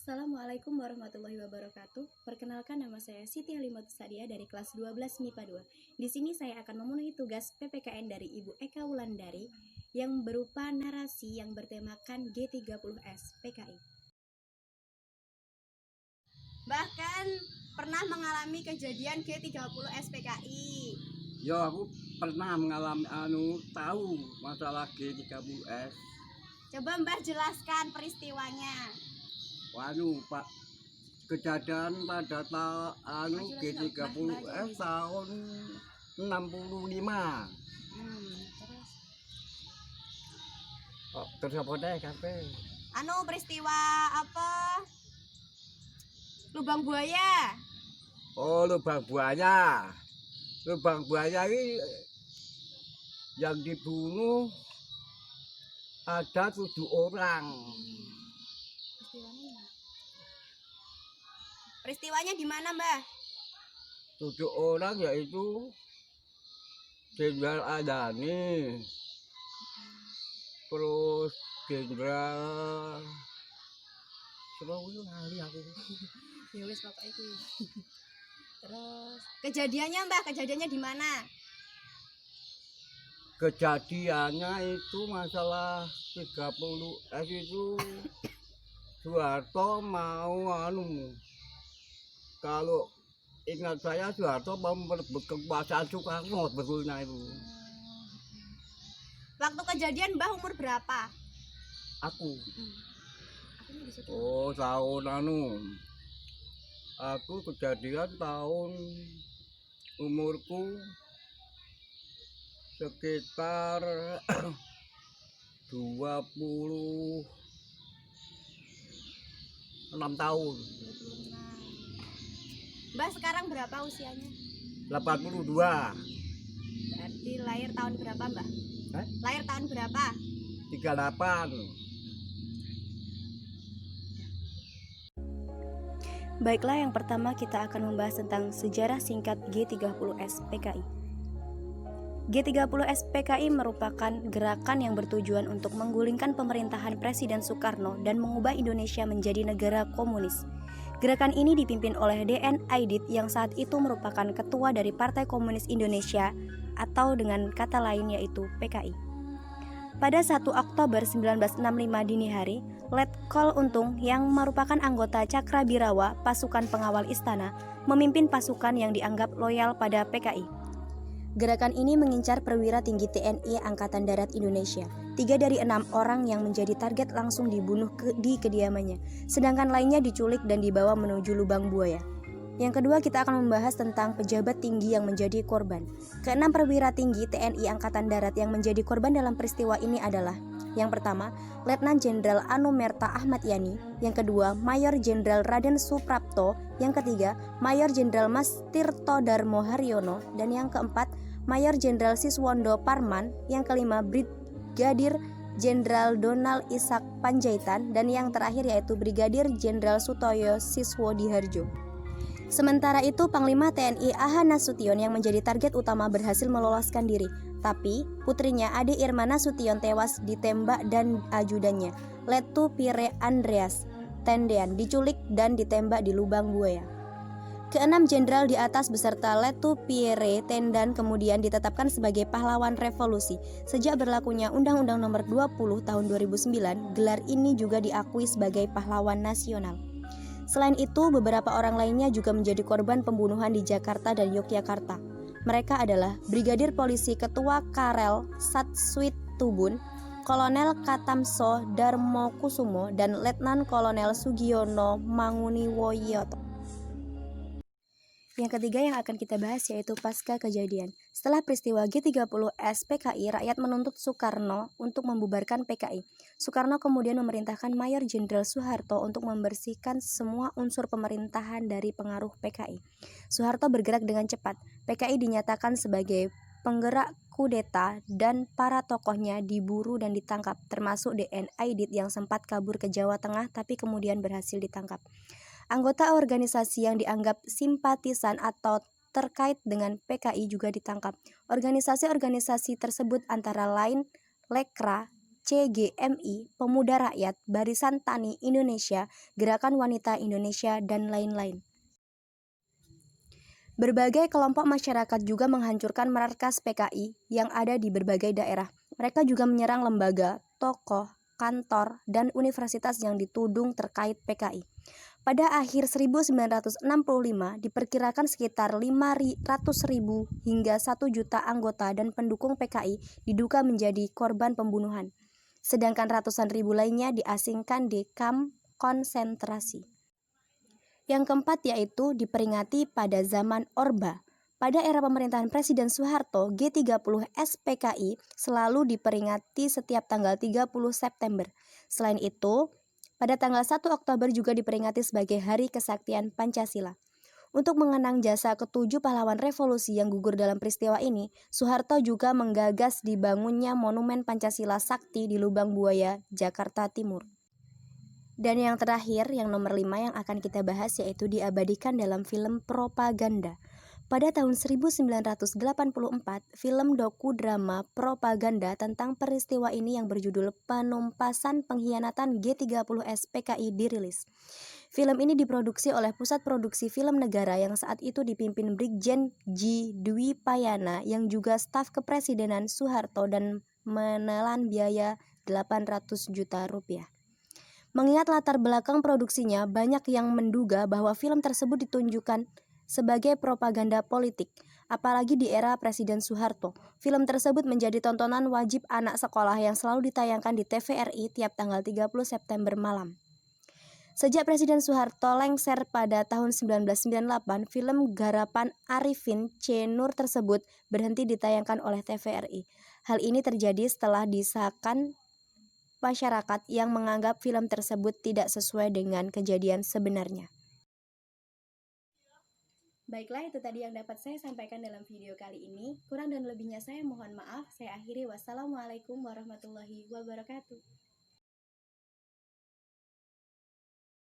Assalamualaikum warahmatullahi wabarakatuh. Perkenalkan, nama saya Siti Halimatus Sadia dari kelas 12 MIPA 2. Di sini saya akan memenuhi tugas PPKN dari Ibu Eka Wulandari yang berupa narasi yang bertemakan G30S PKI. Bahkan pernah mengalami kejadian G30S PKI. Ya, aku pernah mengalami tahu masalah G30S. Coba Mbah jelaskan peristiwanya. Pak, kejadian pada G30S tahun 65. Terus apa deh kape? Peristiwa apa? Lubang buaya. Oh, lubang buaya. Lubang buaya ini yang dibunuh ada 7 orang. Peristiwanya di mana, Mbah? 7 orang yaitu Jenderal Adani, terus Jenderal Ya wis pokoknya itu. Terus kejadiannya, Mbah, kejadiannya di mana? Kejadiannya itu masalah 30S itu Soeharto mau kalau ingat saya Soeharto mau merebut kekuasaan Soekarno sebetulnya itu. Waktu kejadian Mbah umur berapa? Aku. Oh, tahun aku kejadian tahun umurku sekitar 26 tahun. Mbah sekarang berapa usianya? 82. Berarti lahir tahun berapa, Mbah? Lahir tahun berapa? 38. Baiklah, yang pertama kita akan membahas tentang sejarah singkat G30S PKI. G30S PKI merupakan gerakan yang bertujuan untuk menggulingkan pemerintahan Presiden Soekarno dan mengubah Indonesia menjadi negara komunis. Gerakan ini dipimpin oleh D.N. Aidit yang saat itu merupakan ketua dari Partai Komunis Indonesia atau dengan kata lain yaitu PKI. Pada 1 Oktober 1965 dini hari, Letkol Untung yang merupakan anggota Cakrabirawa pasukan pengawal istana memimpin pasukan yang dianggap loyal pada PKI. Gerakan ini mengincar perwira tinggi TNI Angkatan Darat Indonesia. 3 dari 6 orang yang menjadi target langsung dibunuh di kediamannya, sedangkan lainnya diculik dan dibawa menuju lubang buaya. Yang kedua, kita akan membahas tentang pejabat tinggi yang menjadi korban. Keenam perwira tinggi TNI Angkatan Darat yang menjadi korban dalam peristiwa ini adalah: yang pertama, Letnan Jenderal Anumerta Ahmad Yani; yang kedua, Mayor Jenderal Raden Suprapto; yang ketiga, Mayor Jenderal Mas Tirto Darmo Haryono; dan yang keempat, Mayor Jenderal Siswondo Parman; yang kelima, Brigadir Jenderal Donald Ishak Panjaitan; dan yang terakhir yaitu Brigadir Jenderal Sutoyo Siswodiharjo. Sementara itu, Panglima TNI A.H. Nasution yang menjadi target utama berhasil meloloskan diri, tapi putrinya Ade Irma Nasution tewas ditembak dan ajudannya, Letu Pire Andreas Tendean, diculik dan ditembak di lubang buaya. Keenam jenderal di atas beserta Letu Pire Tendan kemudian ditetapkan sebagai pahlawan revolusi. Sejak berlakunya Undang-Undang Nomor 20 Tahun 2009, gelar ini juga diakui sebagai pahlawan nasional. Selain itu, beberapa orang lainnya juga menjadi korban pembunuhan di Jakarta dan Yogyakarta. Mereka adalah Brigadir Polisi Ketua Karel Satswit Tubun, Kolonel Katamso Darmo Kusumo, dan Letnan Kolonel Sugiono Manguniowoto. Yang ketiga yang akan kita bahas yaitu pasca kejadian. Setelah peristiwa G30S PKI, rakyat menuntut Soekarno untuk membubarkan PKI. Soekarno kemudian memerintahkan Mayor Jenderal Soeharto untuk membersihkan semua unsur pemerintahan dari pengaruh PKI. Soeharto bergerak dengan cepat. PKI dinyatakan sebagai penggerak kudeta dan para tokohnya diburu dan ditangkap, termasuk D.N. Aidit yang sempat kabur ke Jawa Tengah tapi kemudian berhasil ditangkap. Anggota organisasi yang dianggap simpatisan atau terkait dengan PKI juga ditangkap. Organisasi-organisasi tersebut antara lain Lekra, CGMI, Pemuda Rakyat, Barisan Tani Indonesia, Gerakan Wanita Indonesia, dan lain-lain. Berbagai kelompok masyarakat juga menghancurkan markas PKI yang ada di berbagai daerah. Mereka juga menyerang lembaga, tokoh, kantor, dan universitas yang dituding terkait PKI. Pada akhir 1965, diperkirakan sekitar 500.000 hingga 1 juta anggota dan pendukung PKI diduga menjadi korban pembunuhan. Sedangkan ratusan ribu lainnya diasingkan di kamp konsentrasi. Yang keempat yaitu diperingati pada zaman Orba. Pada era pemerintahan Presiden Soeharto, G30 SPKI selalu diperingati setiap tanggal 30 September. Selain itu, pada tanggal 1 Oktober juga diperingati sebagai Hari Kesaktian Pancasila. Untuk mengenang jasa ketujuh pahlawan revolusi yang gugur dalam peristiwa ini, Soeharto juga menggagas dibangunnya Monumen Pancasila Sakti di Lubang Buaya, Jakarta Timur. Dan yang terakhir, yang nomor 5 yang akan kita bahas yaitu diabadikan dalam film Propaganda. Pada tahun 1984, film doku-drama Propaganda tentang peristiwa ini yang berjudul Penumpasan Pengkhianatan G30 SPKI dirilis. Film ini diproduksi oleh Pusat Produksi Film Negara yang saat itu dipimpin Brigjen G. Dwi Payana yang juga staf kepresidenan Soeharto dan menelan biaya 800 juta rupiah. Mengingat latar belakang produksinya, banyak yang menduga bahwa film tersebut ditunjukkan sebagai propaganda politik. Apalagi di era Presiden Soeharto, film tersebut menjadi tontonan wajib anak sekolah yang selalu ditayangkan di TVRI tiap tanggal 30 September malam. Sejak Presiden Soeharto lengser pada tahun 1998, film garapan Arifin C. Nur tersebut berhenti ditayangkan oleh TVRI. Hal ini terjadi setelah disahkan masyarakat yang menganggap film tersebut tidak sesuai dengan kejadian sebenarnya. Baiklah, itu tadi yang dapat saya sampaikan dalam video kali ini. Kurang dan lebihnya saya mohon maaf. Saya akhiri. Wassalamualaikum warahmatullahi wabarakatuh.